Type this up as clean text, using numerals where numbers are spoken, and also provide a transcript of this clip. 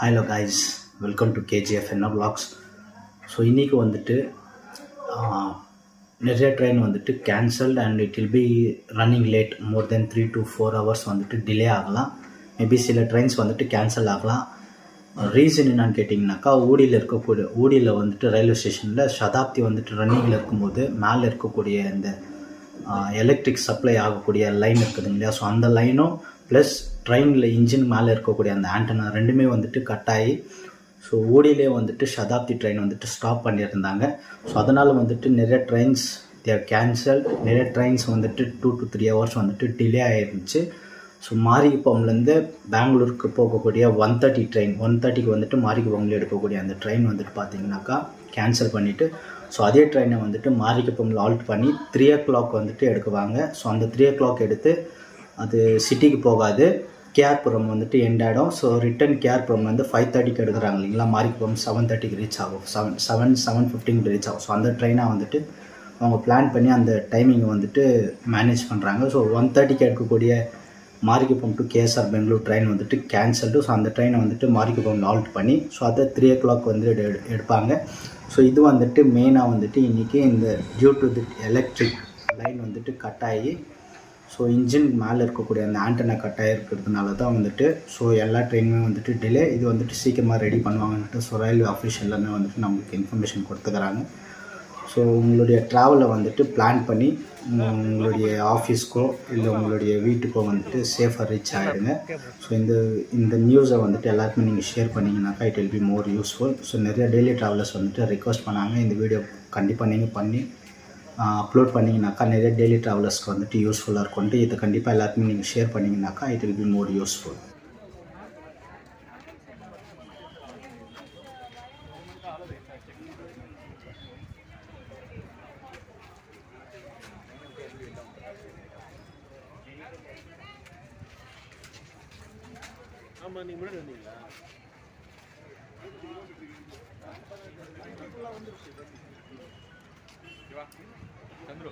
Hello guys, welcome to KGF என்ன vlogs. So இன்றைக்கி வந்துட்டு நிறைய ட்ரெயின் வந்துட்டு cancelled and it will B running late more then 3 to 4 hours வந்துட்டு delay ஆகலாம். மேபி சில ட்ரெயின்ஸ் வந்துட்டு கேன்சல் ஆகலாம். ரீசன் என்னன்னு கேட்டிங்கனாக்கா, ஊடியில் வந்துட்டு ரயில்வே ஸ்டேஷனில் சதாப்தி வந்துட்டு ரன்னிங்கில் இருக்கும்போது மேலே இருக்கக்கூடிய இந்த எலக்ட்ரிக் சப்ளை ஆகக்கூடிய லைன் இருக்குது இல்லையா, ஸோ அந்த லைனும் ப்ளஸ் ட்ரெயினில் இன்ஜின் மேலே இருக்கக்கூடிய அந்த ஆண்டனா ரெண்டுமே வந்துட்டு கட் ஆகி ஸோ ஓடியிலே வந்துட்டு சதாப்தி ட்ரெயின் வந்துட்டு ஸ்டாப் பண்ணியிருந்தாங்க. ஸோ அதனால் வந்துட்டு நிறைய ட்ரெயின்ஸ் தேர் கேன்சல், நிறைய ட்ரெயின்ஸ் வந்துட்டு 2 to 3 hours வந்துட்டு டிலே ஆகிருந்துச்சு. ஸோ மாரிகுப்பம்லேருந்து பெங்களூருக்கு போகக்கூடிய 1:30 ட்ரெயின் 1:30க்கு வந்துட்டு மாரிகுப்பமில் எடுக்கக்கூடிய அந்த ட்ரெயின் வந்துட்டு பார்த்திங்கனாக்கா கேன்சல் பண்ணிவிட்டு, ஸோ அதே ட்ரெயினை வந்துட்டு மாரிகுப்பமில் ஆல்ட் பண்ணி 3 o'clock வந்துட்டு எடுக்குவாங்க. ஸோ அந்த 3 o'clock எடுத்து அது சிட்டிக்கு போகாது, கேஆர்புரம் வந்துட்டு எண்ட் ஆகிடும். ஸோ ரிட்டன் கேஆர்புரம் வந்து 5:30க்கு எடுக்கிறாங்க இல்லைங்களா, மாரிகுப்பம் 7:30க்கு ரீச் ஆகும், 7:15 ரீச் ஆகும். ஸோ அந்த ட்ரெயினாக வந்துட்டு அவங்க பிளான் பண்ணி அந்த டைமிங்கை வந்துட்டு மேனேஜ் பண்ணுறாங்க. ஸோ 1:30க்கு எடுக்கக்கூடிய Marikuppam to KSR Bangalore train வந்துட்டு கேன்சல்டு. ஸோ அந்த ட்ரெயினை வந்துட்டு மாரிகுப்பம் ஆல்ட் பண்ணி ஸோ அதை 3 o'clock வந்து எடுப்பாங்க. ஸோ இது வந்துட்டு மெயினாக வந்துட்டு இன்றைக்கி இந்த due to the electric line வந்துட்டு கட் ஆகி ஸோ இன்ஜின் மேலே இருக்கக்கூடிய அந்த ஆண்டனா கட் ஆகிருக்கிறதுனால தான் வந்துட்டு ஸோ எல்லா ட்ரெயினுமே வந்துட்டு டிலே. இது வந்துட்டு சீக்கிரமாக ரெடி பண்ணுவாங்கன்ட்டு ஸோ ரயில்வே ஆஃபீஷியல் எல்லாமே வந்துட்டு நம்மளுக்கு இன்ஃபர்மேஷன் கொடுத்துக்கிறாங்க. ஸோ உங்களுடைய ட்ராவலை வந்துட்டு பிளான் பண்ணி உங்களுடைய ஆஃபீஸ்க்கோ இல்லை உங்களுடைய வீட்டுக்கோ வந்துட்டு சேஃபாக ரீச் ஆகிடுங்க. ஸோ இந்த நியூஸை வந்துட்டு எல்லாருக்குமே நீங்கள் ஷேர் பண்ணிங்கனாக்கா it will be more useful. So நிறைய டெய்லி ட்ராவலர்ஸ் வந்துட்டு ரிக்வஸ்ட் பண்ணாங்க இந்த வீடியோ கண்டிப்பாக நீங்கள் பண்ணி அப்லோட் பண்ணிங்கனாக்கா நிறைய டெய்லி ட்ராவலர்ஸ்க்கு வந்துட்டு யூஸ்ஃபுல்லாக இருக்கும்ட்டு. இதை கண்டிப்பாக எல்லாருக்குமே நீங்கள் ஷேர் பண்ணிங்கனாக்கா it will be more useful. ஆமாம், நீங்கள் முன்னாடி வந்தீங்களா? சந்துரு